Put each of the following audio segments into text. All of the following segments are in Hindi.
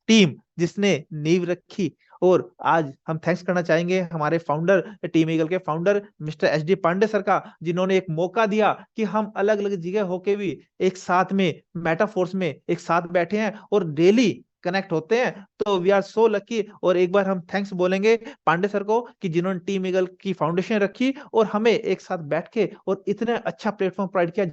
टीम जिसने नींव रखी। और आज हम थैंक्स करना चाहेंगे हमारे फाउंडर, टीम ईगल के founder mister H D Pandey sir का, जिन्होंने एक मौका दिया कि हम अलग अलग जगह होके भी एक साथ में मेटाफोर्स में एक साथ बैठे हैं और डेली कनेक्ट होते हैं। तो वी आर सो लकी। और एक बार हम थैंक्स बोलेंगे पांडे सर को कि जिन्होंने टीम ईगल की फाउंडेशन रखी और हमें एक साथ बैठ के और इतने अच्छा प्लेटफॉर्म प्रोवाइड किया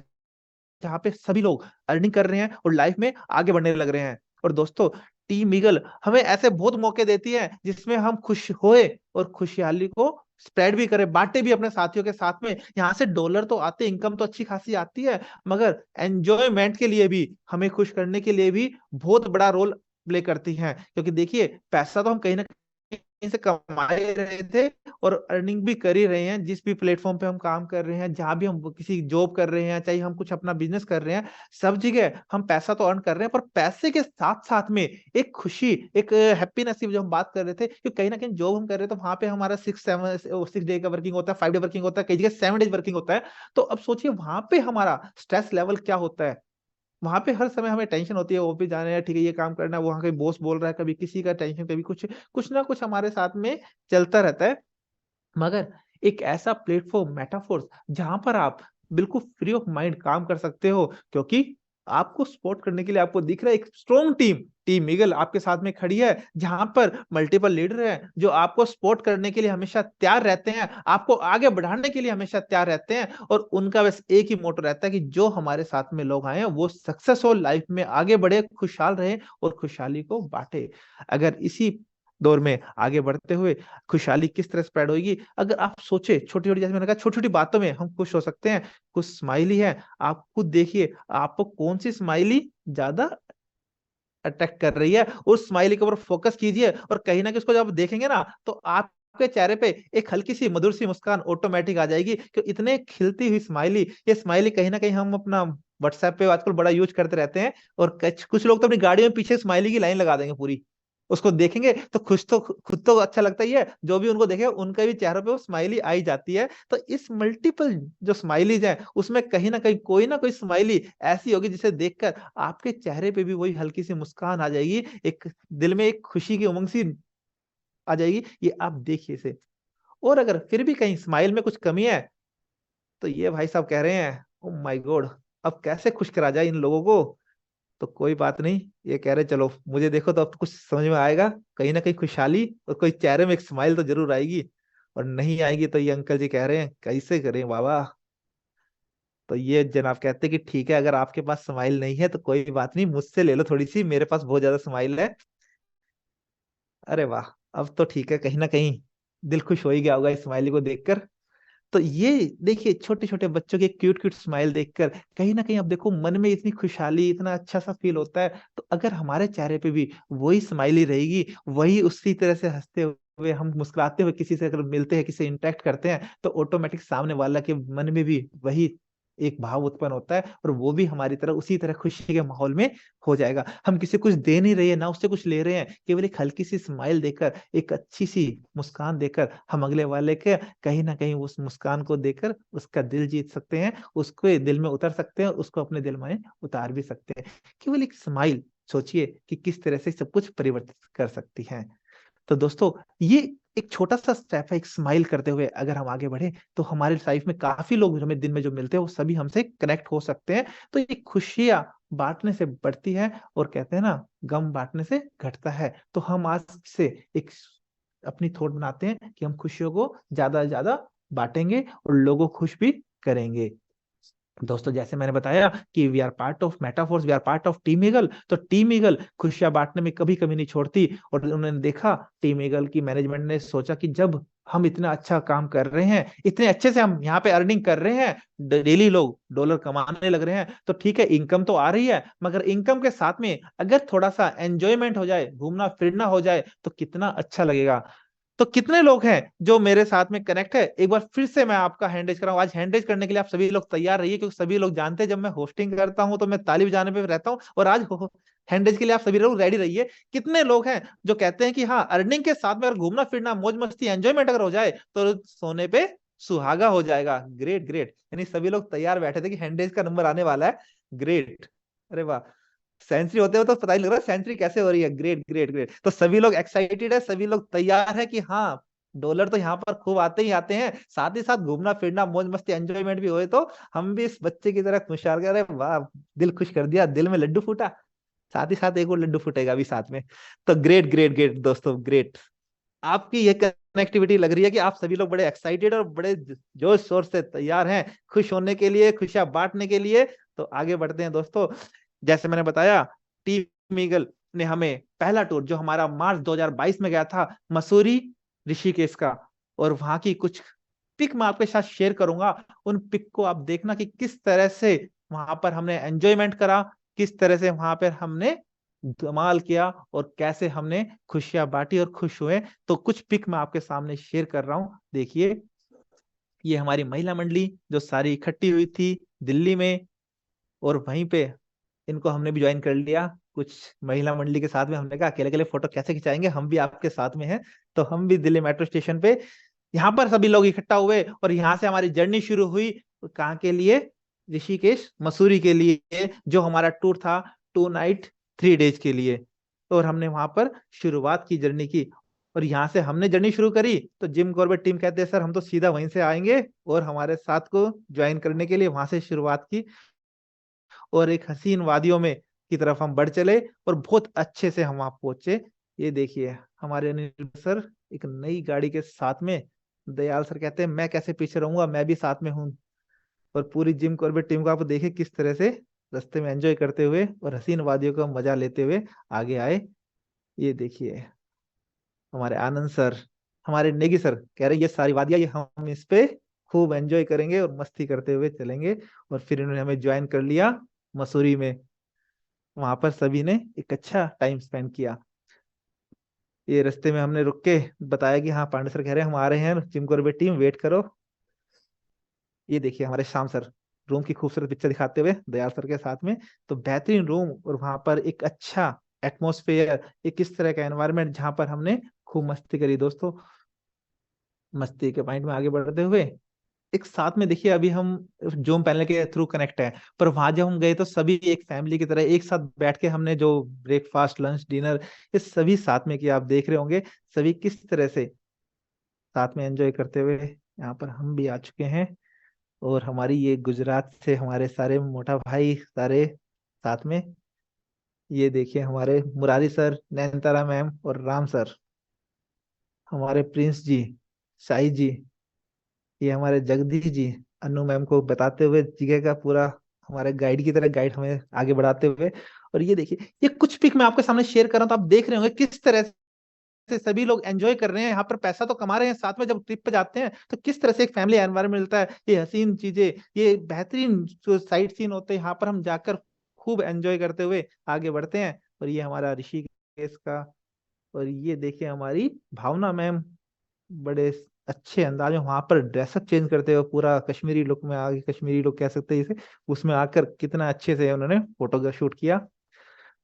जहाँ पे सभी लोग अर्निंग कर रहे हैं और लाइफ में आगे बढ़ने लग रहे हैं। और दोस्तों, टीम ईगल हमें ऐसे बहुत मौके देती है जिसमें हम खुश होए और खुशहाली को स्प्रेड भी करें, बांटे भी अपने साथियों के साथ में। यहाँ से डॉलर तो आते, इनकम तो अच्छी खासी आती है, मगर एंजॉयमेंट के लिए भी, हमें खुश करने के लिए भी बहुत बड़ा रोल प्ले करती हैं। क्योंकि देखिए, पैसा तो हम कहीं ना कहीं से कमाए रहे थे और अर्निंग भी कर ही रहे हैं। जिस भी प्लेटफॉर्म पे हम काम कर रहे हैं, जहां भी हम किसी जॉब कर रहे हैं, चाहे हम कुछ अपना बिजनेस कर रहे हैं, सब जगह हम पैसा तो अर्न कर रहे हैं, पर पैसे के साथ साथ में एक खुशी, एक हैप्पीनेस की जो हम बात कर रहे थे, कि कहीं ना कहीं जॉब हम कर रहे हैं तो वहां पे हमारा 6 का वर्किंग होता है, 5 डे वर्किंग होता है, कई जगह 7 डेज वर्किंग होता है। तो अब सोचिए वहां पे हमारा स्ट्रेस लेवल क्या होता है। वहां पे हर समय हमें टेंशन होती है, ऑफिस जाना है, ठीक है, ये काम करना है, वहां के बॉस बोल रहा है, कभी किसी का टेंशन, कभी कुछ, कुछ ना कुछ हमारे साथ में चलता रहता है। मगर एक ऐसा प्लेटफॉर्म मेटाफोर्स जहां पर आप बिल्कुल फ्री ऑफ माइंड काम कर सकते हो, क्योंकि आपको सपोर्ट करने के लिए आपको दिख रहा है एक स्ट्रॉन्ग टीम, टीम ईगल आपके साथ में खड़ी है, जहां पर मल्टीपल लीडर हैं जो आपको सपोर्ट करने के लिए हमेशा तैयार रहते हैं, आपको आगे बढ़ाने के लिए हमेशा तैयार रहते हैं। और उनका बस एक ही मोटो रहता है कि जो हमारे साथ में लोग आए हैं वो सक्सेस हो, लाइफ में आगे बढ़े, खुशहाल रहे और खुशहाली को बांटे। अगर इसी दौर में आगे बढ़ते हुए खुशहाली किस तरह स्प्रेड होगी, अगर आप सोचे छोटी छोटी, जैसे मैंने कहा, छोटी छोटी बातों में हम खुश हो सकते हैं। कुछ स्माइली है, आप खुद देखिए आपको कौन सी स्माइली ज्यादा अट्रैक्ट कर रही है, उस स्माइली के ऊपर फोकस कीजिए और कहीं ना कहीं उसको जब आप देखेंगे ना, तो आपके चेहरे पे एक हल्की सी मधुर सी मुस्कान ऑटोमेटिक आ जाएगी। कि इतने खिलती हुई स्माइली, ये स्माइली कहीं ना कहीं हम अपना व्हाट्सएप पे आजकल बड़ा यूज करते रहते हैं, और कुछ लोग तो अपनी गाड़ियों में पीछे स्माइली की लाइन लगा देंगे पूरी। उसको देखेंगे तो खुश तो खुद तो अच्छा लगता ही है, जो भी उनको देखे उनके भी चेहरों पे वो स्माइली आई जाती है। तो इस मल्टीपल जो स्माइलीज हैं उसमें कहीं ना कोई स्माइली ऐसी होगी जिसे देखकर आपके चेहरे पे भी वही हल्की सी मुस्कान आ जाएगी, एक दिल में एक खुशी की उमंग सी आ जाएगी। ये आप देखिए इसे। और अगर फिर भी कहीं स्माइल में कुछ कमी है, तो ये भाई साहब कह रहे हैं, ओ माय गॉड, अब कैसे खुश करा जाए इन लोगों को। तो कोई बात नहीं, ये कह रहे चलो मुझे देखो तो अब तो कुछ समझ में आएगा, कहीं ना कहीं खुशहाली और कोई चेहरे में एक स्माइल तो जरूर आएगी। और नहीं आएगी तो ये अंकल जी कह रहे हैं कैसे करें बाबा। तो ये जनाब कहते हैं कि ठीक है, अगर आपके पास स्माइल नहीं है तो कोई बात नहीं, मुझसे ले लो थोड़ी सी, मेरे पास बहुत ज्यादा स्माइल है। अरे वाह, अब तो ठीक है, कहीं ना कहीं दिल खुश हो ही गया होगा इस स्माइली को देखकर। तो ये देखिए, छोटे छोटे बच्चों की क्यूट क्यूट स्माइल देखकर कहीं ना कहीं अब देखो मन में इतनी खुशहाली, इतना अच्छा सा फील होता है। तो अगर हमारे चेहरे पे भी वही स्माइली रहेगी, वही उसी तरह से हंसते हुए, हम मुस्कुराते हुए किसी से अगर मिलते हैं, किसी से इंटरेक्ट करते हैं, तो ऑटोमेटिक सामने वाला के मन में भी वही एक भाव उत्पन्न होता है, और वो भी हमारी तरह उसी तरह खुशी के माहौल में हो जाएगा। हम किसी को कुछ दे नहीं रहे हैं, ना उससे कुछ ले रहे हैं, केवल एक हल्की सी स्माइल देकर, एक अच्छी सी मुस्कान देकर हम अगले वाले के कहीं ना कहीं उस मुस्कान को देकर उसका दिल जीत सकते हैं, उसको दिल में उतर सकते हैं, उसको अपने दिल में उतार भी सकते हैं। केवल एक स्माइल, सोचिए कि किस तरह से सब कुछ परिवर्तित कर सकती है। तो दोस्तों, ये एक छोटा सा स्टेप है, एक स्माइल करते हुए अगर हम आगे बढ़े, तो हमारे लाइफ में काफी लोग हमें दिन में जो मिलते हैं वो सभी हमसे कनेक्ट हो सकते हैं। तो ये खुशियां बांटने से बढ़ती है, और कहते हैं ना, गम बांटने से घटता है। तो हम आज से एक अपनी थॉट बनाते हैं कि हम खुशियों को ज्यादा से ज्यादा बांटेंगे और लोगों को खुश भी करेंगे। दोस्तों, जैसे मैंने बताया कि we are part of Metaforce, we are part of team Eagle, तो टीम ईगल खुशियां बांटने में कभी कमी नहीं छोड़ती। और उन्होंने देखा, टीम ईगल की मैनेजमेंट ने सोचा कि जब हम इतना अच्छा काम कर रहे हैं, इतने अच्छे से हम यहाँ पे अर्निंग कर रहे हैं, डेली लोग डॉलर कमाने लग रहे हैं, तो ठीक है, इनकम तो आ रही है, मगर इनकम के साथ में अगर थोड़ा सा एंजॉयमेंट हो जाए, घूमना फिरना हो जाए, तो कितना अच्छा लगेगा। तो कितने लोग हैं जो मेरे साथ में कनेक्ट है, एक बार फिर से मैं आपका हैंड रेज कराऊं। आज हैंड रेज करने के लिए आप सभी लोग तैयार रहिए, क्योंकि सभी लोग जानते हैं जब मैं होस्टिंग करता हूं तो मैं ताली बजाने पे रहता हूं, और आज हैंड रेज के लिए आप सभी लोग रेडी रहिए। कितने लोग हैं जो कहते हैं कि हाँ, अर्निंग के साथ में अगर घूमना फिरना, मौज मस्ती, एंजॉयमेंट अगर हो जाए तो सोने पे सुहागा हो जाएगा। ग्रेट ग्रेट, यानी सभी लोग तैयार बैठे थे कि हैंड रेज का नंबर आने वाला है। ग्रेट, अरे वाह। सेंचुरी होते हो तो पता ही लग रहा है सेंचुरी कैसे हो रही है। Great great great. तो सभी लोग एक्साइटेड है, सभी लोग तैयार है कि हाँ डॉलर तो यहाँ पर खूब आते ही आते हैं, साथ ही साथ घूमना फिरना मौज मस्ती एंजॉयमेंट भी होए तो हम भी इस बच्चे की तरह खुशहाल कर रहे हैं। वाह, दिल खुश कर दिया, दिल में लड्डू फूटा, साथ ही साथ एक और लड्डू फूटेगा अभी साथ में। तो ग्रेट ग्रेट ग्रेट दोस्तों, ग्रेट। आपकी ये कनेक्टिविटी लग रही है कि आप सभी लोग बड़े एक्साइटेड और बड़े जोश शोर से तैयार हैं खुश होने के लिए, खुशियां बांटने के लिए। तो आगे बढ़ते हैं दोस्तों। जैसे मैंने बताया, टीम ईगल ने हमें पहला टूर जो हमारा मार्च 2022 में गया था मसूरी, ऋषिकेश का, और वहां की कुछ पिक मैं आपके साथ शेयर करूंगा। उन पिक को आप देखना कि किस तरह से वहां पर हमने एंजॉयमेंट करा, किस तरह से वहां पर हमने धमाल किया और कैसे हमने खुशियां बांटी और खुश हुए। तो कुछ पिक मैं आपके सामने शेयर कर रहा हूं, देखिए। ये हमारी महिला मंडली जो सारी इकट्ठी हुई थी दिल्ली में, और वहीं पे इनको हमने भी ज्वाइन कर लिया कुछ महिला मंडली के साथ में। हमने कहा अकेले अकेले फोटो कैसे खिंचाएंगे, हम भी आपके साथ में हैं। तो हम भी दिल्ली मेट्रो स्टेशन पे यहाँ पर सभी लोग इकट्ठा हुए और यहाँ से हमारी जर्नी शुरू हुई। कहाँ के लिए? ऋषिकेश मसूरी के लिए, जो हमारा टूर था 2 नाइट 3 डेज के लिए। और हमने वहां पर शुरुआत की जर्नी की। और यहाँ से हमने जर्नी शुरू करी तो जिम कॉर्बेट टीम कहते हैं सर हम तो सीधा वहीं से आएंगे, और हमारे साथ को ज्वाइन करने के लिए वहां से शुरुआत की। और एक हसीन वादियों में की तरफ हम बढ़ चले और बहुत अच्छे से हम वहां पहुंचे। ये देखिए हमारे अनिल सर एक नई गाड़ी के साथ में। दयाल सर कहते हैं मैं कैसे पीछे रहूंगा, मैं भी साथ में हूँ। और पूरी जिम कॉर्बेट टीम को आप देखिए किस तरह से रास्ते में एंजॉय करते हुए और हसीन वादियों का मजा लेते हुए आगे आए। ये देखिए हमारे आनंद सर, हमारे नेगी सर कह रहे ये सारी वादियां ये हम इस पे खूब एंजॉय करेंगे और मस्ती करते हुए चलेंगे। और फिर इन्होंने हमें ज्वाइन कर लिया मसूरी में। वहां पर सभी ने एक अच्छा टाइम स्पेंड किया। ये रास्ते में हमने रुक के बताया कि हाँ पांडे सर कह रहे हैं हम आ रहे हैं, जिम कॉर्बेट टीम वेट करो। ये देखिए हमारे श्याम सर रूम की खूबसूरत पिक्चर दिखाते हुए दयाल सर के साथ में। तो बेहतरीन रूम और वहां पर एक अच्छा एटमोसफेयर, एक इस तरह का एनवायरनमेंट जहां पर हमने खूब मस्ती करी दोस्तों। मस्ती के पॉइंट में आगे बढ़ते हुए एक साथ में देखिए अभी हम जूम पैनल के थ्रू कनेक्ट है, पर वहां जब हम गए तो सभी एक फैमिली की तरह एक साथ बैठ के हमने जो ब्रेकफास्ट लंच डिनर ये सभी साथ में किया। आप देख रहे होंगे सभी किस तरह से साथ में एंजॉय करते हुए यहाँ पर हम भी आ चुके हैं। और हमारी ये गुजरात से हमारे सारे मोटा भाई सारे साथ में। ये देखिए हमारे मुरारी सर, नयनतारा मैम और राम सर, हमारे प्रिंस जी, साई जी, ये हमारे जगदीश जी, अनु मैम को बताते हुए जगह का पूरा हमारे गाइड की तरह गाइड हमें आगे बढ़ाते हुए। और ये देखिए ये कुछ पिक मैं आपके सामने शेयर कर रहा हूं, तो आप देख रहे होंगे किस तरह से सभी लोग एंजॉय कर रहे हैं, यहाँ पर पैसा तो कमा रहे हैं, साथ में जब ट्रिप पे जाते हैं तो किस तरह से एक फैमिली एनवायरनमेंट मिलता है। ये हसीन चीजें, ये बेहतरीन जो साइट सीन होते हैं यहाँ पर हम जाकर खूब एंजॉय करते हुए आगे बढ़ते हैं। और ये हमारा ऋषिकेश का। और ये देखिए हमारी भावना मैम बड़े अच्छे अंदाज में वहां पर ड्रेसअप चेंज करते हुए पूरा कश्मीरी लुक में आगे, कश्मीरी लुक कह सकते हैं इसे, उसमें आकर कितना अच्छे से उन्होंने फोटोग्राफ शूट किया।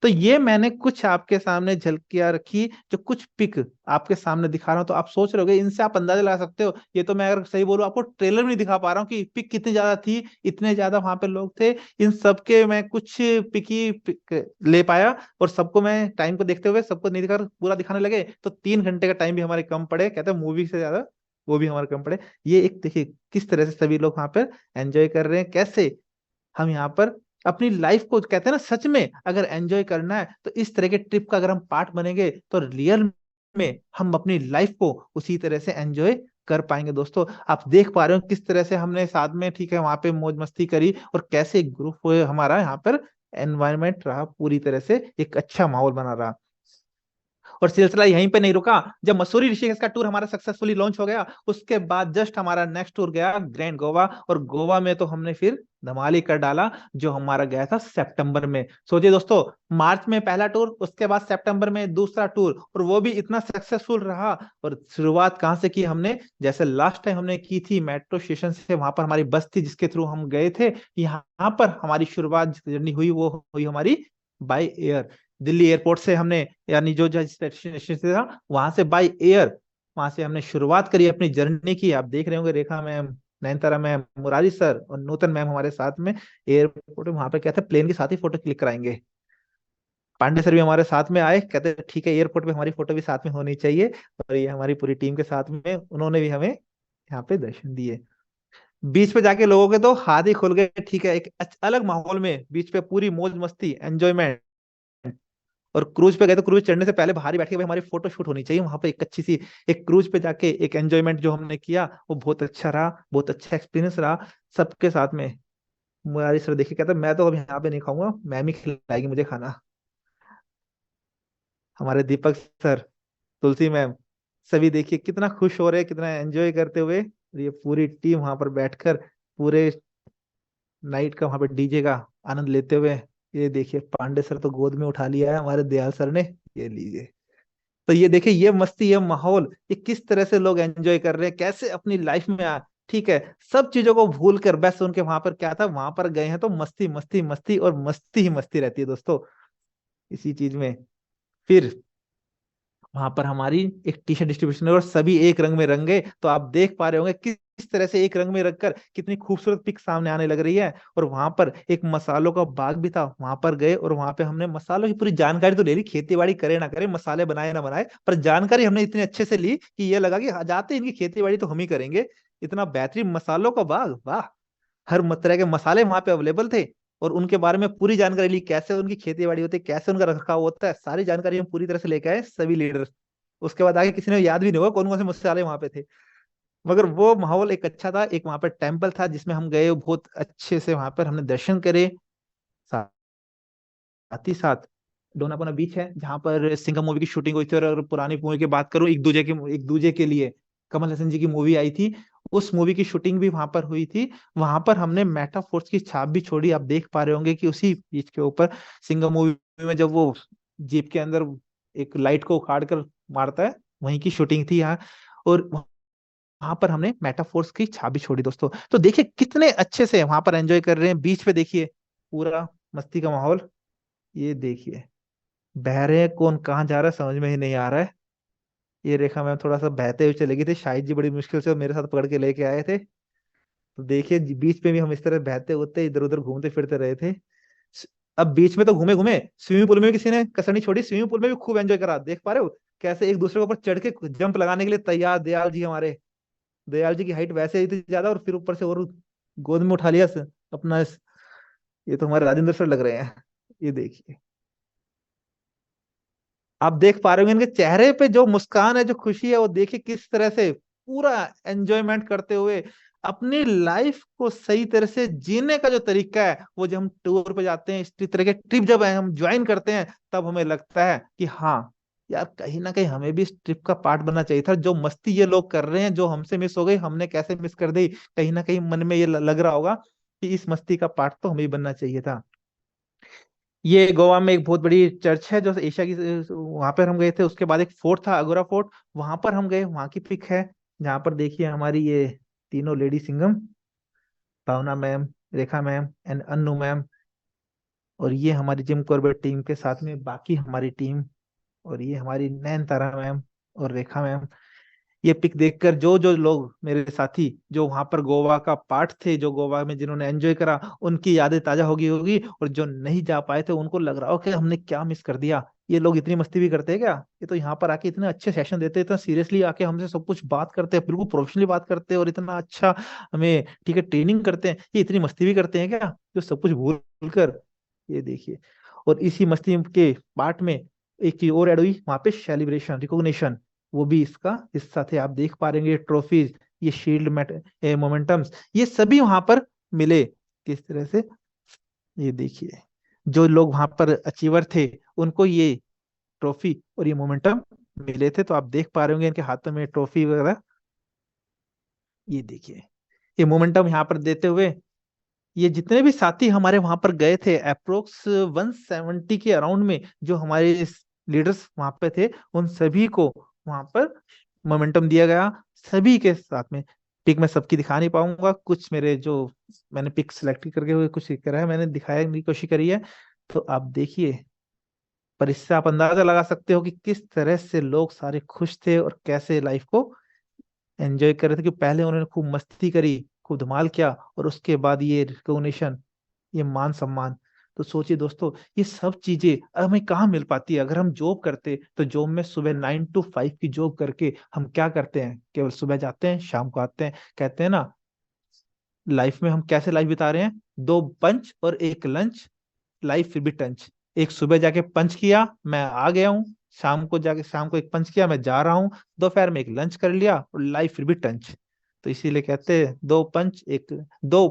तो ये मैंने कुछ आपके सामने झलकियां रखी, जो कुछ पिक आपके सामने दिखा रहा हूँ। तो आप सोच रहे होगे इनसे आप अंदाजा लगा सकते हो, ये तो मैं अगर सही बोलूं आपको ट्रेलर में नहीं दिखा पा रहा हूँ कि पिक कितनी ज्यादा थी, इतने ज्यादा वहां पे लोग थे। इन सबके मैं कुछ पिक ही पिक ले पाया, और सबको मैं टाइम को देखते हुए सबको नहीं दिखा, पूरा दिखाने लगे तो 3 घंटे का टाइम भी हमारे कम पड़े, कहते हैं मूवी से ज्यादा वो भी हमारे कम पड़े। ये एक देखिए किस तरह से सभी लोग वहां पर एंजॉय कर रहे हैं, कैसे हम यहाँ पर अपनी लाइफ को कहते हैं ना सच में अगर एंजॉय करना है तो इस तरह के ट्रिप का अगर हम पार्ट बनेंगे तो रियल में हम अपनी लाइफ को उसी तरह से एंजॉय कर पाएंगे दोस्तों। आप देख पा रहे हो किस तरह से हमने साथ में ठीक है वहां पे मौज मस्ती करी, और कैसे ग्रुप हुए हमारा यहाँ पर एनवायरनमेंट रहा, पूरी तरह से एक अच्छा माहौल बना रहा। और सिलसिला यहीं पे नहीं रुका। जब मसूरी ऋषिकेश का टूर हमारा सक्सेसफुली लॉन्च हो गया उसके बाद जस्ट हमारा नेक्स्ट टूर गया ग्रैंड गोवा, और गोवा में तो हमने फिर धमाल ही कर डाला, जो हमारा गया था सितंबर में। सोचिए दोस्तों, मार्च में पहला टूर, उसके बाद सितंबर में दूसरा टूर, और वो भी इतना सक्सेसफुल रहा। और शुरुआत कहाँ से की हमने? जैसे लास्ट टाइम हमने की थी मेट्रो स्टेशन से, वहां पर हमारी बस थी जिसके थ्रू हम गए थे। यहाँ पर हमारी शुरुआत जर्नी हुई वो हुई हमारी बाय एयर। दिल्ली एयरपोर्ट से हमने, यानी जो जो स्टेशन से था वहां से बाय एयर, वहां से हमने शुरुआत करी अपनी जर्नी की। आप देख रहे होंगे Rekha ma'am, Nayanthara ma'am, Murari sir और नूतन मैम हमारे साथ में एयरपोर्ट वहां पे क्या था, प्लेन के साथ ही फोटो क्लिक कराएंगे। पांडे सर भी हमारे साथ में आए, कहते ठीक है एयरपोर्ट पे हमारी फोटो भी साथ में होनी चाहिए। और ये हमारी पूरी टीम के साथ में उन्होंने भी हमें यहाँ पे दर्शन दिए। बीच पे जाके लोगों के तो हाथ ही खुल गए, ठीक है, एक अलग माहौल में बीच पे पूरी मौज मस्ती एंजॉयमेंट। और क्रूज पे गए तो क्रूज चढ़ने से पहले बाहर ही बैठ के भाई हमारी फोटो शूट होनी चाहिए वहां पे एक अच्छी सी। एक क्रूज पे जाके एक एंजॉयमेंट जो हमने किया वो बहुत अच्छा रहा, बहुत अच्छा एक्सपीरियंस रहा सबके साथ में। मुरारी सर देखिए कहता मैं तो अब यहाँ पे नहीं खाऊंगा, मैम ही खिलाएगी मुझे खाना। हमारे दीपक सर, तुलसी मैम, सभी देखिए कितना खुश हो रहे हैं, कितना एंजॉय करते हुए। और ये पूरी टीम वहां पर बैठकर पूरे नाइट का वहां पे डीजे का आनंद लेते हुए। ये देखिए पांडे सर तो गोद में उठा लिया है हमारे दयाल सर ने। ये लीजिए। तो ये देखिए ये मस्ती, ये माहौल, ये किस तरह से लोग एंजॉय कर रहे हैं, कैसे अपनी लाइफ में ठीक है, सब चीजों को भूल कर बस उनके वहां पर क्या था, वहां पर गए हैं तो मस्ती मस्ती मस्ती और मस्ती ही मस्ती रहती है दोस्तों इसी चीज में। फिर वहां पर हमारी एक टी शर्ट डिस्ट्रीब्यूशन है और सभी एक रंग में रंगे, तो आप देख पा रहे होंगे किस तरह से एक रंग में रखकर कितनी खूबसूरत पिक सामने आने लग रही है। और वहां पर एक मसालों का बाग भी था, वहां पर गए और वहां पे हमने मसालों की पूरी जानकारी तो ले ली, खेती बाड़ी करे ना करे, मसाले बनाए ना बनाए, पर जानकारी हमने इतनी अच्छे से ली कि ये लगा कि जाते इनकी खेती बाड़ी तो हम ही करेंगे। इतना बेहतरीन मसालों का बाग, वाह। हर तरह के मसाले वहां पे अवेलेबल थे। और उनके बारे में पूरी जानकारी ली, कैसे उनकी खेती बाड़ी होती है, कैसे उनका रखरखाव होता है, सारी जानकारी हम पूरी तरह से लेके आए सभी लीडर। उसके बाद आगे किसी ने याद भी नहीं होगा कौन कौन से मसाले वहां पे थे। मगर वो माहौल एक अच्छा था। एक वहां पर टेम्पल था जिसमें हम गए, बहुत अच्छे से वहां पर हमने दर्शन करे। साथ ही साथ डोनापोना बीच है जहां पर सिंघम मूवी की शूटिंग हुई थी। और अगर पुरानी मूवी की बात करूं, एक दूजे के लिए कमल हसन जी की मूवी आई थी, उस मूवी की शूटिंग भी वहां पर हुई थी। वहां पर हमने मेटाफोर्स की छाप भी छोड़ी, आप देख पा रहे होंगे कि उसी बीच के ऊपर सिंघम मूवी में जब वो जीप के अंदर एक लाइट को उखाड़ कर मारता है, वहीं की शूटिंग थी यहाँ। और वहां पर हमने मेटाफोर्स की छाप भी छोड़ी दोस्तों। तो देखिए कितने अच्छे से वहां पर एंजॉय कर रहे हैं, बीच पे देखिए पूरा मस्ती का माहौल। ये देखिए बह रहे हैं, कौन कहाँ जा रहा है समझ में ही नहीं आ रहा है। ये रेखा मैम थोड़ा सा बहते हुए चले गई थी, शाहिद जी बड़ी मुश्किल से मेरे साथ पकड़ के लेके आए थे। तो देखिए बीच में भी हम इस तरह बहते होते इधर उधर घूमते फिरते रहे थे। स- अब बीच में तो घूमे घूमे, स्विमिंग पूल में भी किसी ने कसर नहीं छोड़ी, स्विमिंग पूल में भी खूब एंजॉय करा, देख पा रहे हो कैसे एक दूसरे के ऊपर चढ़ के जंप लगाने के लिए तैयार दयाल जी हमारे। दयाल जी की हाइट वैसे ही थी ज्यादा और फिर ऊपर से और गोद में उठा लिया अपना ये तो हमारे राजेंद्र सर लग रहे हैं। ये देखिए आप देख पा रहे होंगे इनके चेहरे पे जो मुस्कान है, जो खुशी है, वो देखिए किस तरह से पूरा एंजॉयमेंट करते हुए अपनी लाइफ को सही तरह से जीने का जो तरीका है, वो जब हम टूर पे जाते हैं, इस तरह के ट्रिप जब हम ज्वाइन करते हैं, तब हमें लगता है कि हाँ यार कहीं ना कहीं हमें भी इस ट्रिप का पार्ट बनना चाहिए था। जो मस्ती ये लोग कर रहे हैं, जो हमसे मिस हो गई, हमने कैसे मिस कर दी, कहीं ना कहीं मन में ये लग रहा होगा कि इस मस्ती का पार्ट तो हमें भी बनना चाहिए था। ये गोवा में एक बहुत बड़ी चर्च है जो एशिया की, वहां पर हम गए थे। उसके बाद एक फोर्ट था अगोरा फोर्ट, वहां पर हम गए, वहां की पिक है जहाँ पर देखिए हमारी ये तीनों lady Singham, Bhavna ma'am, Rekha ma'am and Annu ma'am. और ये हमारी जिम कॉर्बेट टीम के साथ में बाकी हमारी टीम। और ये हमारी नैन तारा मैम और रेखा मैम। ये पिक देखकर जो जो लोग मेरे साथी जो वहां पर गोवा का पार्ट थे, जो गोवा में जिन्होंने एंजॉय करा, उनकी यादें ताजा होगी होगी। और जो नहीं जा पाए थे उनको लग रहा हो कि हमने क्या मिस कर दिया। ये लोग इतनी मस्ती भी करते हैं क्या, ये तो यहाँ पर आके इतने अच्छे सेशन देते हैं, इतना सीरियसली आके हमसे सब कुछ बात करते हैं, बिल्कुल प्रोफेशनली बात करते हैं और इतना अच्छा हमें ठीक है ट्रेनिंग करते हैं, ये इतनी मस्ती भी करते हैं क्या जो सब कुछ भूल कर। ये देखिए और इसी मस्ती के पार्ट में एक चीज और ऐड हुई वहां पे, सेलिब्रेशन रिकॉग्निशन, वो भी इसका हिस्सा थे। आप देख पा रहे हैं ट्रॉफीज, ये शील्ड मोमेंटम्स, ये सभी वहां पर मिले किस तरह से। ये देखिए जो लोग वहां पर अचीवर थे उनको ये ट्रॉफी और ये मोमेंटम मिले थे। तो आप देख पा रहे होंगे इनके हाथों में ट्रॉफी वगैरह। ये देखिए ये मोमेंटम यहाँ पर देते हुए ये जितने भी साथी हमारे वहां पर गए थे, अप्रोक्स 170 के अराउंड में जो हमारे लीडर्स वहां पे थे, उन सभी को वहां पर मोमेंटम दिया गया सभी के साथ में। पिक मैं सबकी दिखा नहीं पाऊंगा, कुछ मेरे जो मैंने पिक सिलेक्ट करके हुए कुछ करा है, मैंने दिखाने की कोशिश करी है। तो आप देखिए, पर इससे आप अंदाजा लगा सकते हो कि किस तरह से लोग सारे खुश थे और कैसे लाइफ को एंजॉय कर रहे थे। कि पहले उन्होंने खूब मस्ती करी, खूब धमाल किया, और उसके बाद ये रिकॉग्निशन, ये मान सम्मान, तो सोचिए दोस्तों, ये सब चीजें हमें कहाँ मिल पाती है? अगर हम जॉब करते तो जॉब में सुबह 9 to 5 की जॉब करके हम क्या करते हैं? केवल सुबह जाते हैं, शाम को आते हैं। कहते हैं ना, लाइफ में हम कैसे लाइफ बिता रहे हैं? 2 पंच और एक लंच, लाइफ फिर भी टंच। एक सुबह जाके पंच किया, मैं आ गया हूँ। शाम को जाके शाम को एक पंच किया, मैं जा रहा हूँ। दोपहर में एक लंच कर लिया और लाइफ फिर भी टंच। तो इसीलिए कहते हैं 2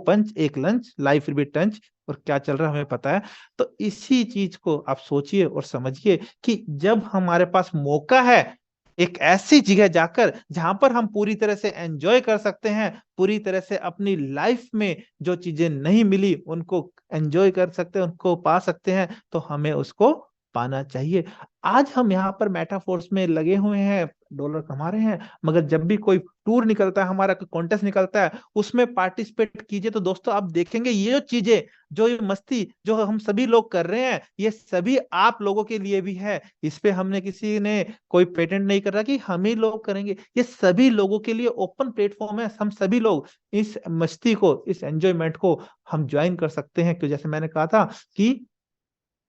पंच 1 लंच, लाइफ फिर भी टंच। और क्या चल रहा है हमें पता है। तो इसी चीज को आप सोचिए और समझिए कि जब हमारे पास मौका है एक ऐसी जगह जाकर जहां पर हम पूरी तरह से एंजॉय कर सकते हैं, पूरी तरह से अपनी लाइफ में जो चीजें नहीं मिली उनको एंजॉय कर सकते हैं, उनको पा सकते हैं, तो हमें उसको पाना चाहिए। आज हम यहाँ पर मेटाफोर्स में लगे हुए हैं, डॉलर कमा रहे हैं, मगर जब भी कोई टूर निकलता है, हमारा कोई कॉन्टेस्ट निकलता है, उसमें पार्टिसिपेट कीजिए तो दोस्तों आप देखेंगे ये जो चीजें, जो ये मस्ती जो हम सभी लोग कर रहे हैं, ये सभी आप लोगों के लिए भी है। इस पे हमने किसी ने कोई पेटेंट नहीं कर रहा कि हम ही लोग करेंगे, ये सभी लोगों के लिए ओपन प्लेटफॉर्म है। हम सभी लोग इस मस्ती को, इस एंजॉयमेंट को हम ज्वाइन कर सकते हैं। क्यों? जैसे मैंने कहा था कि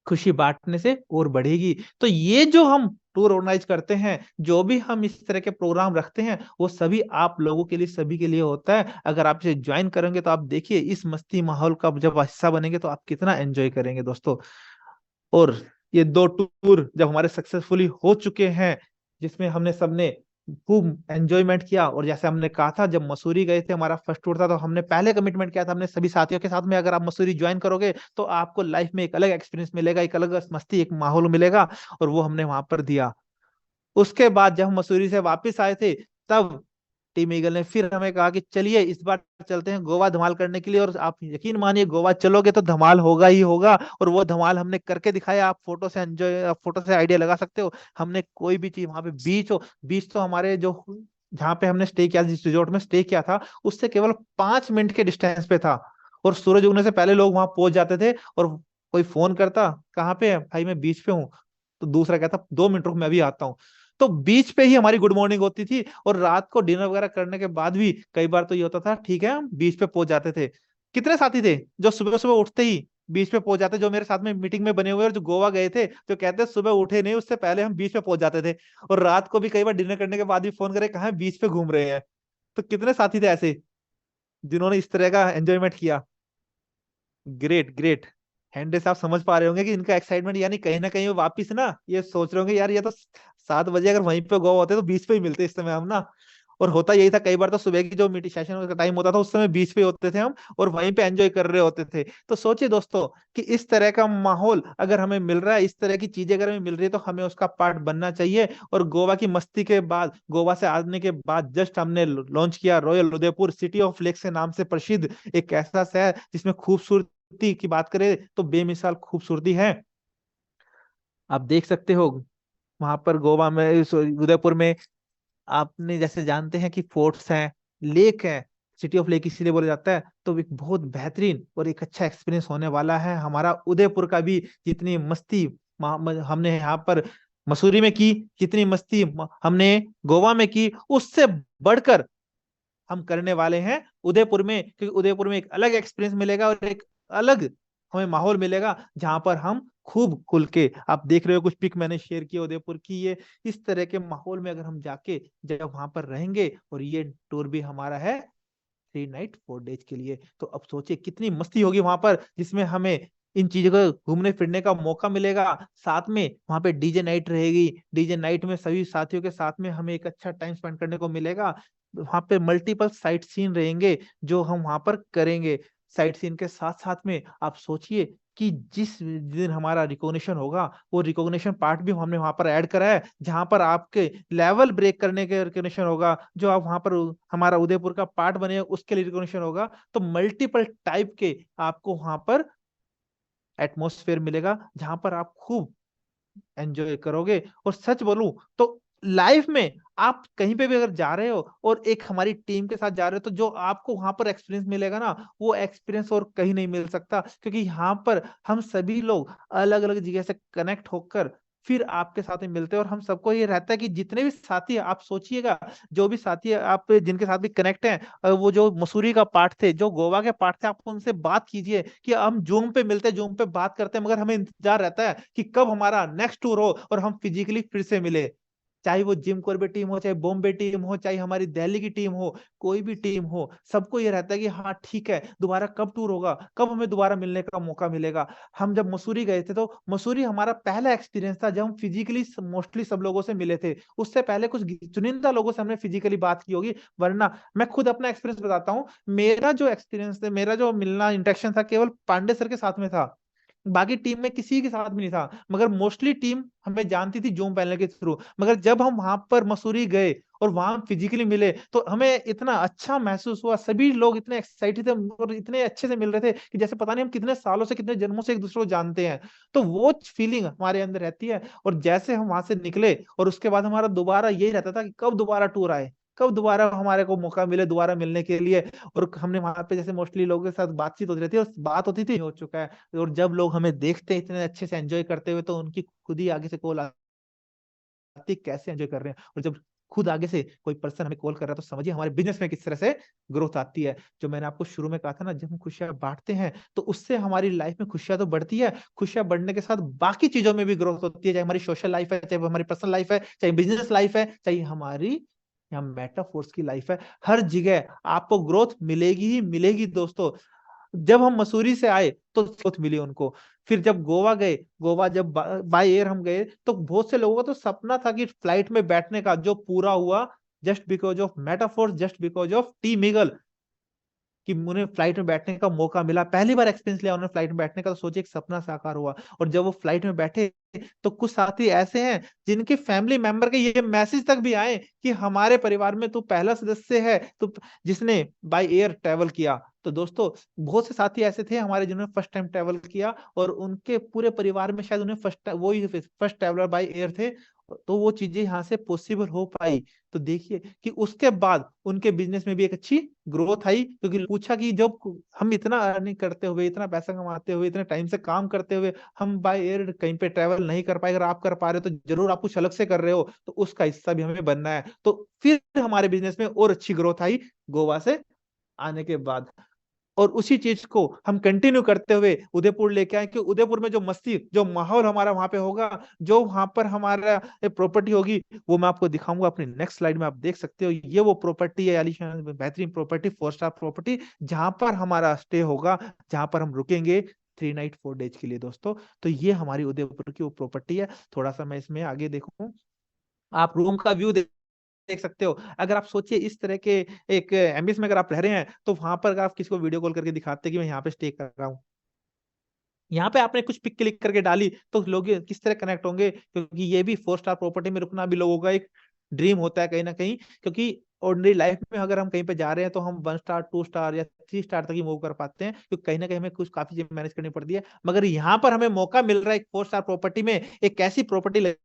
खुशी बांटने से और बढ़ेगी। तो ये जो हम टूर ऑर्गेनाइज करते हैं, जो भी हम इस तरह के प्रोग्राम रखते हैं, वो सभी आप लोगों के लिए, सभी के लिए होता है। अगर आप इसे ज्वाइन करेंगे तो आप देखिए इस मस्ती माहौल का जब हिस्सा बनेंगे तो आप कितना एंजॉय करेंगे दोस्तों। और ये 2 टूर जब हमारे सक्सेसफुली हो चुके हैं, जिसमें हमने सबने खूब एंजॉयमेंट किया, और जैसे हमने कहा था जब मसूरी गए थे, हमारा फर्स्ट टूर था, तो हमने पहले कमिटमेंट किया था हमने सभी साथियों के साथ में, अगर आप मसूरी ज्वाइन करोगे तो आपको लाइफ में एक अलग एक्सपीरियंस मिलेगा, एक अलग मस्ती, एक माहौल मिलेगा। और वो हमने वहां पर दिया। उसके बाद जब हम मसूरी से वापस आए थे, तब टीम ईगल ने फिर हमें कहा कि चलिए इस बार चलते हैं गोवा धमाल करने के लिए। और आप यकीन मानिए, गोवा चलोगे तो धमाल होगा ही होगा। और वो धमाल हमने करके दिखाया। आप फोटो से एंजॉय, फोटो से आइडिया लगा सकते हो। हमने कोई भी चीज, वहां पे बीच हो, बीच तो हमारे जो जहाँ पे हमने स्टे किया, जिस रिजोर्ट में स्टे किया था, उससे केवल 5 मिनट के डिस्टेंस पे था। और सूरज उगने से पहले लोग वहां पहुंच जाते थे। और कोई फोन करता, कहाँ पे है भाई? मैं बीच पे हूँ। तो दूसरा कहता 2 मिनट रुक, मैं भी आता हूँ। तो बीच पे ही हमारी गुड मॉर्निंग होती थी। और रात को डिनर वगैरह करने के बाद भी कई बार तो ये होता था, ठीक है हम बीच पे पहुंच जाते थे। कितने साथी थे जो सुबह सुबह उठते ही बीच पे पहुंच जाते, जो मेरे साथ में मीटिंग में बने हुए और जो गोवा गए थे, जो कहते सुबह उठे नहीं उससे पहले हम बीच पे पहुंच जाते थे। और रात को भी कई बार डिनर करने के बाद भी फोन करे, कहाँ है? बीच पे घूम रहे हैं। तो कितने साथी थे ऐसे जिन्होंने इस तरह का एंजॉयमेंट किया? Great, great. हैंडे साहब समझ पा रहे होंगे कि इनका एक्साइटमेंट, यानी कहीं ना कहीं वो वापिस ना ये सोच रहे होंगे, यार ये तो 7 बजे अगर वहीं पे गोवा होते तो बीच पे ही मिलते इस समय हम ना। और होता यही था, कई बार तो सुबह की जो मीटिंग सेशन का टाइम होता था, उस समय बीच पे होते थे हम, और वहीं पे एंजॉय कर रहे होते थे। तो सोचिए दोस्तों कि इस तरह का माहौल अगर हमें मिल रहा है, इस तरह की चीजें अगर हमें मिल रही है, तो हमें उसका पार्ट बनना चाहिए। और गोवा की मस्ती के बाद, गोवा से आने के बाद जस्ट हमने लॉन्च किया royal Udaipur, city of lakes के नाम से प्रसिद्ध एक ऐसा शहर जिसमें खूबसूरती की बात करें तो बेमिसाल खूबसूरती है। आप देख सकते हो वहां पर गोवा में, उदयपुर में, आपने जैसे जानते हैं कि फोर्ट्स हैं, लेक है, सिटी ऑफ लेक इसीलिए बोला जाता है। तो एक बहुत बेहतरीन और एक अच्छा एक्सपीरियंस होने वाला है हमारा उदयपुर का भी। जितनी मस्ती हमने यहाँ पर मसूरी में की, जितनी मस्ती हमने गोवा में की, उससे बढ़कर हम करने वाले हैं उदयपुर में। क्योंकि उदयपुर में एक अलग एक्सपीरियंस मिलेगा और एक अलग हमें माहौल मिलेगा, जहां पर हम खूब खुल के, आप देख रहे हो कुछ पिक मैंने शेयर किए उदयपुर की, ये इस तरह के माहौल में अगर हम जाके जब वहां पर रहेंगे, और ये टूर भी हमारा है 3 नाइट 4 डेज के लिए, तो अब सोचिए कितनी मस्ती होगी वहां पर, जिसमें हमें इन चीजों को घूमने फिरने का मौका मिलेगा। साथ में वहां पे डीजे नाइट रहेगी, डीजे नाइट में सभी साथियों के साथ में हमें एक अच्छा टाइम स्पेंड करने को मिलेगा। वहां पे मल्टीपल साइट सीन रहेंगे जो हम वहां पर करेंगे। साइट सीन के साथ साथ में आप सोचिए कि जिस दिन हमारा रिकॉग्निशन होगा, वो रिकॉग्निशन पार्ट भी हमने वहां पर ऐड करा है, जहां पर आपके लेवल ब्रेक करने के रिकॉग्निशन होगा, जो आप वहां पर हमारा उदयपुर का पार्ट बने उसके लिए रिकॉग्निशन होगा। तो मल्टीपल टाइप के आपको वहां पर एटमोसफेयर मिलेगा, जहां पर आप खूब एंजॉय करोगे। और सच बोलूं तो लाइफ में आप कहीं पे भी अगर जा रहे हो और एक हमारी टीम के साथ जा रहे हो, तो जो आपको वहां पर एक्सपीरियंस मिलेगा ना, वो एक्सपीरियंस और कहीं नहीं मिल सकता। क्योंकि यहाँ पर हम सभी लोग अलग अलग जगह से कनेक्ट होकर फिर आपके साथ में मिलते हैं। और हम सबको ये रहता है कि जितने भी साथी आप सोचिएगा, जो भी साथी आप जिनके साथ भी कनेक्ट हैं, वो जो मसूरी का पार्ट थे, जो गोवा के पार्ट थे, आप उनसे बात कीजिए कि हम जूम पे मिलते हैं, जूम पे बात करते हैं, मगर हमें इंतजार रहता है कि कब हमारा नेक्स्ट टूर हो और हम फिजिकली फिर से मिले। चाहे वो जिम कॉर्बेट टीम हो, चाहे बॉम्बे टीम हो, चाहे हमारी दिल्ली की टीम हो, कोई भी टीम हो, सबको ये रहता है कि हाँ ठीक है, दोबारा कब टूर होगा, कब हमें दोबारा मिलने का मौका मिलेगा। हम जब मसूरी गए थे तो मसूरी हमारा पहला एक्सपीरियंस था जब हम फिजिकली मोस्टली सब लोगों से मिले थे। उससे पहले कुछ चुनिंदा लोगों से हमने फिजिकली बात की होगी, वरना मैं खुद अपना एक्सपीरियंस बताता हूँ। मेरा जो एक्सपीरियंस था, मेरा जो मिलना इंटरेक्शन था, केवल पांडे सर के साथ में था, बाकी टीम में किसी के साथ भी नहीं था। मगर मोस्टली टीम हमें जानती थी जूम पैनल के थ्रू। मगर जब हम वहां पर मसूरी गए और वहां फिजिकली मिले तो हमें इतना अच्छा महसूस हुआ, सभी लोग इतने एक्साइटेड थे और इतने अच्छे से मिल रहे थे कि जैसे पता नहीं हम कितने सालों से, कितने जन्मों से एक दूसरे को जानते हैं। तो वो फीलिंग हमारे अंदर रहती है। और जैसे हम वहां से निकले और उसके बाद हमारा दोबारा यही रहता था कि कब दोबारा टूर आए, कब दोबारा हमारे को मौका मिले दोबारा मिलने के लिए। और हमने वहां पे जैसे मोस्टली लोगों के साथ बातचीत होती रहती है, और बात होती थी हो चुका है। और जब लोग हमें देखते हैं इतने अच्छे से एंजॉय करते हुए, तो उनकी खुद ही आगे से कॉल आती है, कैसे एंजॉय कर रहे हैं। और जब खुद आगे से कोई पर्सन हमें कॉल कर रहा है, तो समझिए हमारे बिजनेस में किस तरह से ग्रोथ आती है। जो मैंने आपको शुरू में कहा था ना, जब हम खुशियां बांटते हैं तो उससे हमारी लाइफ में खुशियां तो बढ़ती है, खुशियां बढ़ने के साथ बाकी चीजों में भी ग्रोथ होती है, चाहे हमारी सोशल लाइफ है, चाहे वो हमारी पर्सनल लाइफ है, चाहे बिजनेस लाइफ है, चाहे हमारी या मेटाफोर्स की लाइफ है। हर जगह आपको ग्रोथ मिलेगी ही मिलेगी दोस्तों। जब हम मसूरी से आए तो ग्रोथ मिली उनको। फिर जब गोवा गए, गोवा जब बाय एयर हम गए, तो बहुत से लोगों का तो सपना था कि फ्लाइट में बैठने का, जो पूरा हुआ just because of Metaforce, just because of team Eagle, कि उन्हें फ्लाइट में बैठने का मौका मिला। पहली बार एक्सपीरियंस लिया उन्होंने फ्लाइट में बैठने का, तो सोचिए एक सपना साकार हुआ। और जब वो फ्लाइट में बैठे तो कुछ साथी ऐसे हैं जिनके फैमिली मेंबर के ये मैसेज तक भी आए कि हमारे परिवार में तू पहला सदस्य है, तो जिसने बाय एयर ट्रेवल किया। तो दोस्तों, बहुत से साथी ऐसे थे हमारे जिन्होंने फर्स्ट टाइम ट्रेवल किया, और उनके पूरे परिवार में शायद उन्हें वो ही फर्स्ट ट्रेवलर बाय एयर थे। तो वो चीजें यहाँ से पॉसिबल हो पाई। तो देखिए कि उसके बाद उनके बिजनेस में भी एक अच्छी ग्रोथ आई, क्योंकि पूछा कि जब हम इतना अर्निंग करते हुए, इतना पैसा कमाते हुए, इतने टाइम से काम करते हुए, हम बाय एयर कहीं पे ट्रैवल नहीं कर पाए, अगर आप कर पा रहे हो तो जरूर आप कुछ अलग से कर रहे हो, तो उसका हिस्सा भी हमें बनना है। तो फिर हमारे बिजनेस में और अच्छी ग्रोथ आई गोवा से आने के बाद। और उसी चीज को हम कंटिन्यू करते हुए उदयपुर लेके आए, कि उदयपुर में जो मस्ती, जो माहौल हमारा वहां पे होगा, जो वहां पर हमारा प्रॉपर्टी होगी, वो मैं आपको दिखाऊंगा अपनी नेक्स्ट स्लाइड में। आप देख सकते हो, ये वो प्रॉपर्टी है, आलीशान बेहतरीन प्रॉपर्टी, 4 स्टार प्रॉपर्टी, जहां पर हमारा स्टे होगा, जहां पर हम रुकेंगे 3 नाइट 4 डेज के लिए दोस्तों। तो ये हमारी उदयपुर की वो प्रॉपर्टी है। थोड़ा सा मैं इसमें आगे देखूं, आप रूम का व्यू देख सकते हो। अगर आप सोचिए इस तरह के एक एम्बियंस में अगर आप रह रहे हैं, तो वहां पर अगर आप किसी को वीडियो कॉल करके दिखाते हैं कि मैं यहाँ पे स्टे कर रहा हूँ, यहाँ पे आपने कुछ पिक क्लिक करके डाली, तो लोग किस तरह कनेक्ट होंगे। क्योंकि ये भी 4 स्टार प्रॉपर्टी में रुकना भी लोगों का एक ड्रीम होता है कहीं ना कहीं। क्योंकि ऑर्डिनरी लाइफ में अगर हम कहीं पे जा रहे हैं तो हम 1 स्टार 2 स्टार या 3 स्टार तक ही मूव कर पाते हैं, क्योंकि कहीं ना कहीं हमें कुछ काफी चीजें मैनेज करनी पड़ती है। मगर यहाँ पर हमें मौका मिल रहा है एक 4 स्टार प्रॉपर्टी में, एक ऐसी प्रॉपर्टी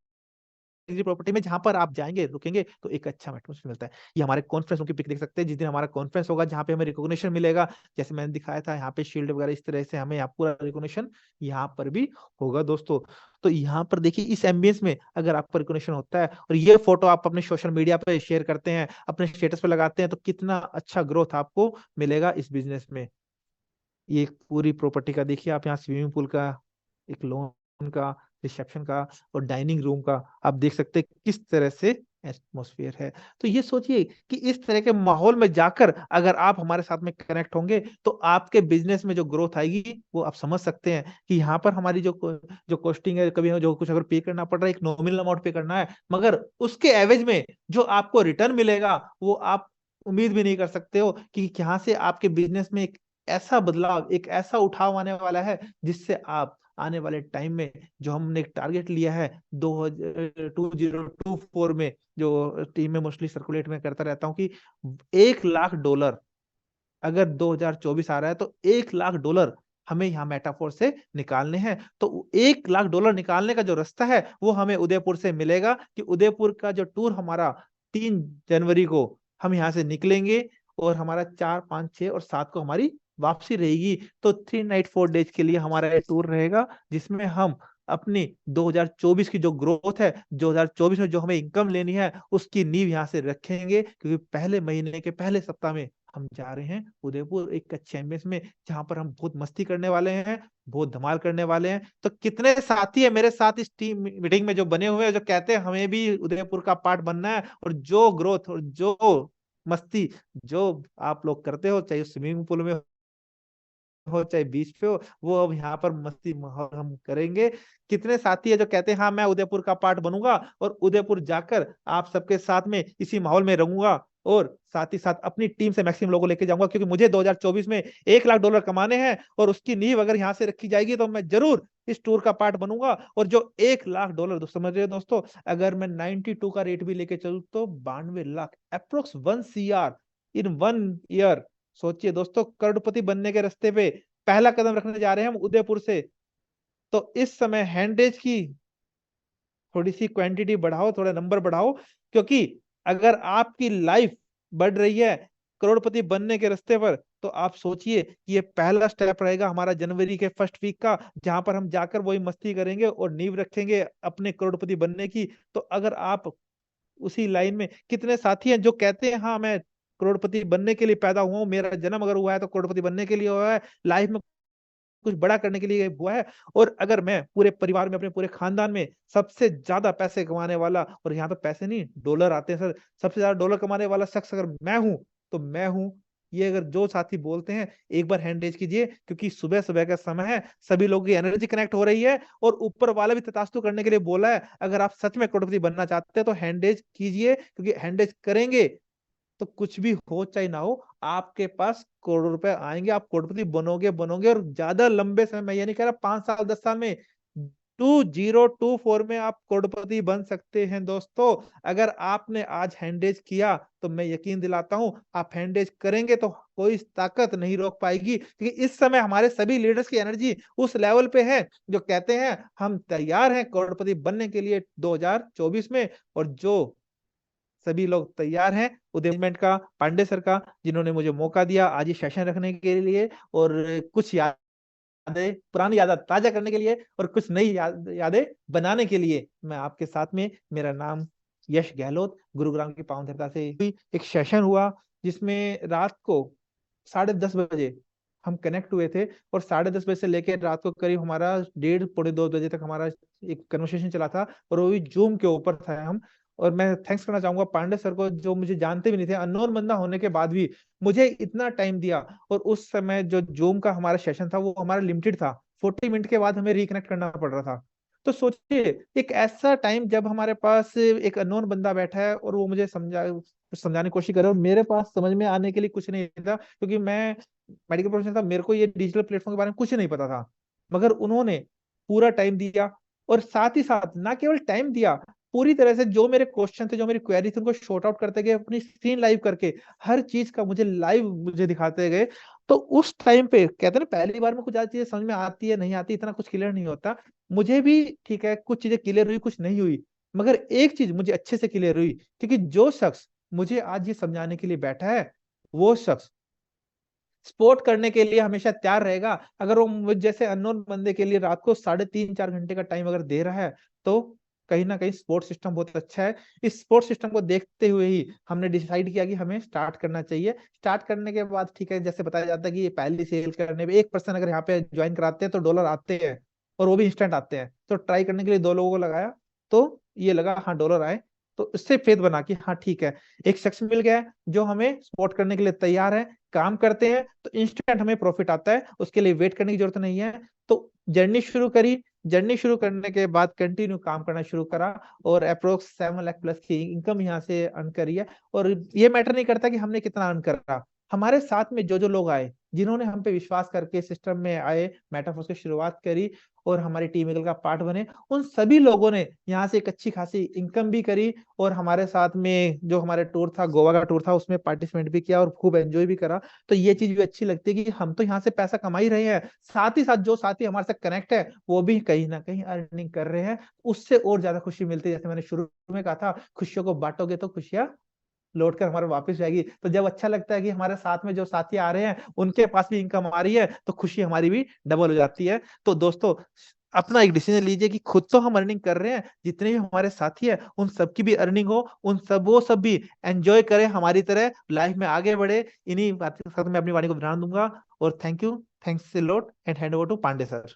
प्रॉपर्टी में जहां पर आप जाएंगे रुकेंगे तो एक अच्छा एटमोस्फेयर मिलता है। ये हमारे कॉन्फ्रेंस की पिक देख सकते हैं, जिस दिन हमारा कॉन्फ्रेंस होगा, जहाँ पे हमें रिकॉग्निशन मिलेगा, जैसे मैंने दिखाया था यहाँ पे शील्ड वगैरह, इस तरह से हमें यहाँ पूरा रिकॉग्निशन यहाँ पर भी होगा दोस्तों। तो यहाँ पर देखिए इस एम्बियंस में अगर आपको रिकॉग्निशन होता है और ये फोटो आप अपने सोशल मीडिया पे शेयर करते हैं, अपने स्टेटस पे लगाते हैं, तो कितना अच्छा ग्रोथ आपको मिलेगा इस बिजनेस में। ये पूरी प्रॉपर्टी का देखिए आप, यहाँ स्विमिंग पूल का, एक लॉन का, रिसेप्शन का और डाइनिंग रूम का, आप देख सकते हैं किस तरह से एटमोसफियर है। तो ये सोचिए कि इस तरह के माहौल में जाकर अगर आप हमारे साथ में कनेक्ट होंगे, तो आपके बिजनेस में जो ग्रोथ आएगी वो आप समझ सकते हैं कि यहाँ पर हमारी जो कॉस्टिंग है, कभी जो कुछ अगर पे करना पड़ रहा है, एक नॉमिनल अमाउंट पे करना है, मगर उसके एवज में जो आपको रिटर्न मिलेगा वो आप उम्मीद भी नहीं कर सकते हो कि यहाँ से आपके बिजनेस में एक ऐसा बदलाव, एक ऐसा उठाव आने वाला है, जिससे आप आने वाले टाइम में, जो हमने एक टारगेट लिया है 2024 में, जो टीम में मोस्टली सर्कुलेट में करता रहता हूँ, कि $1 लाख अगर 2024 आ रहा है, तो $1 लाख हमें यहाँ मेटाफोर से निकालने हैं। तो $1 लाख निकालने का जो रास्ता है वो हमें उदयपुर से मिलेगा, कि उदयपुर का जो टूर हमारा 3 जनवरी को हम यहाँ से निकलेंगे, और हमारा 4 5 6 और 7 को हमारी वापसी रहेगी। तो 3 नाइट 4 डेज के लिए हमारा ये टूर रहेगा, जिसमें हम अपनी 2024 की जो ग्रोथ है, 2024 में जो हमें इनकम लेनी है, उसकी नींव यहाँ से रखेंगे, क्योंकि पहले महीने के पहले सप्ताह में हम जा रहे हैं उदयपुर एक चैंपियंस में, जहां पर हम बहुत मस्ती करने वाले हैं, बहुत धमाल करने वाले हैं। तो कितने साथी है मेरे साथ इस टीम मीटिंग में जो बने हुए हैं, जो कहते हैं हमें भी उदयपुर का पार्ट बनना है, और जो ग्रोथ और जो मस्ती जो आप लोग करते हो, चाहे स्विमिंग पूल में हो चाहे बीच पे हो, वो अब यहाँ पर मस्ती माहौल हम करेंगे। कितने साथी है जो कहते हैं हाँ मैं उदयपुर का पार्ट बनूंगा, और उदयपुर जाकर आप सबके साथ में इसी माहौल में रहूंगा, और साथ ही साथ अपनी टीम से मैक्सिमम लोगों को लेके जाऊंगा, क्योंकि मुझे 2024 में 1 लाख डॉलर कमाने हैं, और उसकी नींव अगर यहाँ से रखी जाएगी तो मैं जरूर इस टूर का पार्ट बनूंगा। और जो 1 लाख डॉलर समझ रहे हो दोस्तों, अगर मैं 92 का रेट भी लेके चलूँ तो 92 लाख, अप्रोक्स 1 CR इन 1 ईयर। सोचिए दोस्तों, करोड़पति बनने के रास्ते पे पहला कदम रखने जा रहे हैं हम उदयपुर से। तो इस समय हैंडेज की थोड़ी सी क्वांटिटी बढ़ाओ, थोड़ा नंबर बढ़ाओ, क्योंकि अगर आपकी लाइफ बढ़ रही है करोड़पति बनने के रास्ते पर, तो आप सोचिए कि ये पहला स्टेप रहेगा हमारा जनवरी के फर्स्ट वीक का, जहां पर हम जाकर वही मस्ती करेंगे और नींव रखेंगे अपने करोड़पति बनने की। तो अगर आप उसी लाइन में, कितने साथी हैं जो कहते हैं हाँ मैं करोड़पति बनने के लिए पैदा हुआ हूँ, मेरा जन्म अगर हुआ है तो करोड़पति बनने के लिए हुआ है, लाइफ में कुछ बड़ा करने के लिए हुआ है। और अगर मैं पूरे परिवार में, अपने पूरे खानदान में सबसे ज्यादा पैसे कमाने वाला, और यहाँ पे पैसे नहीं डॉलर आते हैं सर, सबसे ज्यादा डॉलर कमाने वाला शख्स अगर मैं हूं तो मैं हूं। ये अगर जो साथी बोलते हैं एक बार हैंड रेज कीजिए, क्योंकि सुबह सुबह का समय है, सभी लोगों की एनर्जी कनेक्ट हो रही है, और ऊपर वाला भी तथास्तु करने के लिए बोला है। अगर आप सच में करोड़पति बनना चाहते हैं तो हैंड रेज कीजिए, क्योंकि हैंड रेज करेंगे तो कुछ भी हो चाहे ना हो, आपके पास करोड़ों रुपए आएंगे, आप करोड़पति बनोगे बनोगे। और ज्यादा लंबे समय, मैं ये नहीं कह रहा 5 साल 10 साल में, 2024 में आप करोड़पति बन सकते हैं दोस्तों। अगर आपने आज हैंडेज किया तो मैं यकीन दिलाता हूं आप हैंडेज करेंगे तो कोई ताकत नहीं रोक पाएगी, क्योंकि इस समय हमारे सभी लीडर्स की एनर्जी उस लेवल पे है जो कहते हैं हम तैयार हैं करोड़पति बनने के लिए 2024 में। और जो सभी लोग तैयार हैं उदयमेंट का, पांडे सर का, जिन्होंने मुझे मौका दिया आज ये सेशन रखने के लिए, और कुछ यादें, पुरानी यादें ताजा करने के लिए, और कुछ नई यादें बनाने के लिए मैं आपके साथ में। मेरा नाम यश गहलोत, गुरुग्राम की पावन धरती से एक सेशन हुआ, जिसमें रात को 10:30 बजे हम कनेक्ट हुए थे, और 10:30 बजे से लेकर रात को करीब हमारा 1:30 पौने 2 बजे तक हमारा एक कन्वर्सेशन चला था, और वो भी जूम के ऊपर था हम। और मैं थैंक्स करना चाहूंगा पांडे सर को, जो मुझे जानते भी नहीं थे, अननोन बंदा होने के बाद भी मुझे इतना टाइम दिया। और उस समय जो जूम का हमारा सेशन था वो हमारा लिमिटेड था, 40 मिनट के बाद हमें रिकनेक्ट करना पड़ रहा था। तो सोचिए एक ऐसा टाइम जब हमारे पास एक अननोन बंदा बैठा है, और वो मुझे समझाने की कोशिश कर रहा है, और मेरे पास समझ में आने के लिए कुछ नहीं था, क्योंकि मैं मेडिकल प्रोफेशन था, मेरे को ये डिजिटल प्लेटफॉर्म के बारे में कुछ नहीं पता था। मगर उन्होंने पूरा टाइम दिया, और साथ ही साथ ना केवल टाइम दिया, पूरी तरह से जो मेरे क्वेश्चन थे, जो मेरी क्वेरी थी, उनको शॉर्ट आउट करते गए, अपनी स्क्रीन लाइव करके हर चीज का मुझे लाइव मुझे दिखाते गए। तो उस टाइम पे कहते हैं ना, पहली बार में कुछ ज्यादा चीजें समझ में आती है नहीं आती, इतना कुछ क्लियर नहीं होता। मुझे भी ठीक है, कुछ चीजें क्लियर हुई, कुछ नहीं हुई, मगर एक चीज मुझे अच्छे से क्लियर हुई, क्योंकि जो शख्स मुझे आज ये समझाने के लिए बैठा है, वो शख्स सपोर्ट करने के लिए हमेशा तैयार रहेगा। अगर वो मुझ जैसे अननोन बंदे के लिए रात को 3.5 4 घंटे का टाइम अगर दे रहा है, तो कहीं ना कहीं सपोर्ट सिस्टम बहुत अच्छा है। इस सपोर्ट सिस्टम को देखते हुए ही हमने डिसाइड किया कि हमें स्टार्ट करना चाहिए। स्टार्ट करने के बाद ठीक है, जैसे बताया जाता है कि ये पहली सेल करने पे 1% अगर यहाँ पे ज्वाइन कराते हैं तो डॉलर आते हैं, और वो भी इंस्टेंट आते हैं। तो ट्राई करने के लिए 2 लोगों को लगाया, तो ये लगा हाँ डॉलर आए। तो इससे फेथ बना कि हाँ ठीक है, एक शख्स मिल गया है जो हमें सपोर्ट करने के लिए तैयार है, काम करते हैं तो इंस्टेंट हमें प्रॉफिट आता है, उसके लिए वेट करने की जरूरत नहीं है। तो जर्नी शुरू करी, जर्नी शुरू करने के बाद कंटिन्यू काम करना शुरू करा, और अप्रोक्स 7 लाख प्लस की इनकम यहाँ से अर्न करी है। और ये मैटर नहीं करता कि हमने कितना अर्न करा, हमारे साथ में जो जो लोग आए, जिन्होंने हम पे विश्वास करके सिस्टम में आए, मेटाफोर्स की शुरुआत करी, और हमारी टीम ईगल का पार्ट बने, उन सभी लोगों ने यहाँ से एक अच्छी खासी इनकम भी करी। और हमारे साथ में जो हमारे टूर था, गोवा का टूर था, उसमें पार्टिसिपेट भी किया और खूब एंजॉय भी करा। तो ये चीज भी अच्छी लगती है कि हम तो यहाँ से पैसा कमा ही रहे हैं, साथ ही साथ जो साथी हमारे साथ कनेक्ट है वो भी कहीं ना कहीं अर्निंग कर रहे हैं। उससे और ज्यादा खुशी मिलती है। जैसे मैंने शुरू में कहा था, खुशियों को बांटोगे तो खुशियां लौट कर हमारे वापस जाएगी। तो जब अच्छा लगता है कि हमारे साथ में जो साथी आ रहे हैं उनके पास भी इनकम आ रही है, तो खुशी हमारी भी डबल हो जाती है। तो दोस्तों, अपना एक डिसीजन लीजिए कि खुद तो हम अर्निंग कर रहे हैं, जितने भी हमारे साथी हैं उन सबकी भी अर्निंग हो, उन सब वो सब भी एंजॉय करें हमारी तरह, लाइफ में आगे बढ़े। इन्हीं बातों के साथ मैं अपनी वाणी को विराम दूंगा। और thank you, thanks a lot, and hand over to Pandey sir.